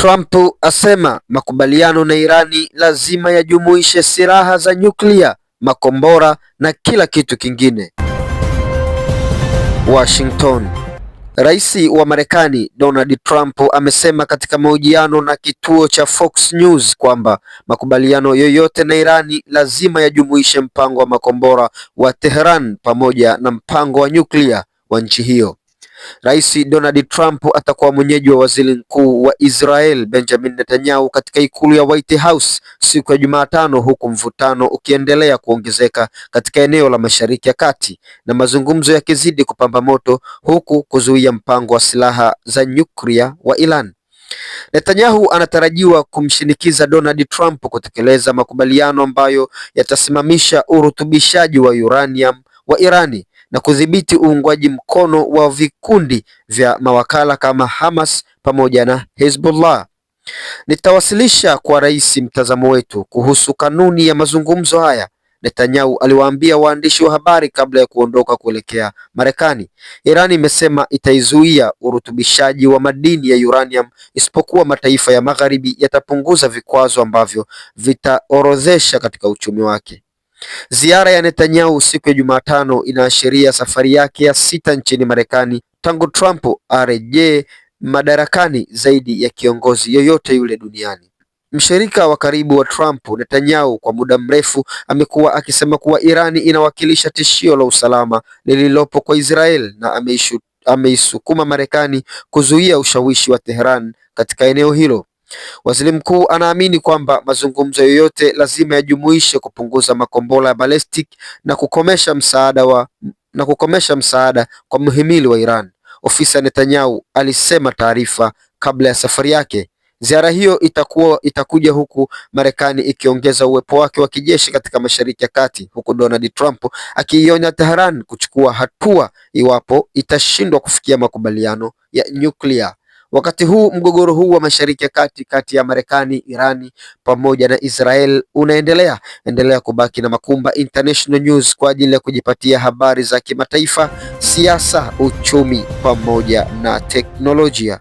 Trump asema makubaliano na Irani lazima yajumuishe silaha za nyuklia, makombora na kila kitu kingine. Washington. Rais wa Marekani Donald Trump amesema katika mahojiano na kituo cha Fox News kwamba makubaliano yoyote na Irani lazima yajumuishe mpango wa makombora wa Tehran pamoja na mpango wa nyuklia wa nchi hiyo. Rais Donald Trump atakuwa mwenyeji wa waziri mkuu wa Israel Benjamin Netanyahu katika ikulu ya White House siku ya Jumatano, huku mvutano ukiendelea kuongezeka katika eneo la Mashariki ya Kati na mazungumzo yakizidi kupamba moto huku kuzuia mpango wa silaha za nyuklia wa Iran. Netanyahu anatarajiwa kumshinikiza Donald Trump kutekeleza makubaliano ambayo yatasimamisha urutubishaji wa uranium wa Irani na kudhibiti uungwaji mkono wa vikundi vya mawakala kama Hamas pamoja na Hezbollah. Nitawasilisha kwa rais mtazamo wetu kuhusu kanuni ya mazungumzo haya, Netanyahu aliwaambia waandishi wa habari kabla ya kuondoka kuelekea Marekani. Iran imesema itaizuia urutubishaji wa madini ya uranium isipokuwa mataifa ya Magharibi yatapunguza vikwazo ambavyo vitaorodhesha katika uchumi wake. Ziara ya Netanyahu siku ya Jumatano inaashiria safari yake ya 6 nchini Marekani tangu Trump arejee madarakani zaidi ya kiongozi yoyote yule duniani. Mshirika wa karibu wa Trump, Netanyahu, kwa muda mrefu amekuwa akisema kuwa Irani inawakilisha tishio la usalama lililopo kwa Israel na ameisukuma Marekani kuzuia ushawishi wa Tehran katika eneo hilo. Waziri mkuu anaamini kwamba mazungumzo yoyote lazima yajumuishe kupunguza makombora ya ballistic na kukomesha msaada kwa mhimili wa Iran, ofisa Netanyahu alisema taarifa kabla ya safari yake. Ziara hiyo itakuja huku Marekani ikiongeza uwepo wake wa kijeshi katika Mashariki ya Kati, huku Donald Trump akiionya Tehran kuchukua hatua iwapo itashindwa kufikia makubaliano ya nyuklia. Wakati huu mgogoro huu wa Mashariki ya Kati kati ya Marekani, Irani pamoja na Israel endelea kubaki na Makumba International News kwa ajili ya kujipatia habari za kimataifa, siasa, uchumi pamoja na teknolojia.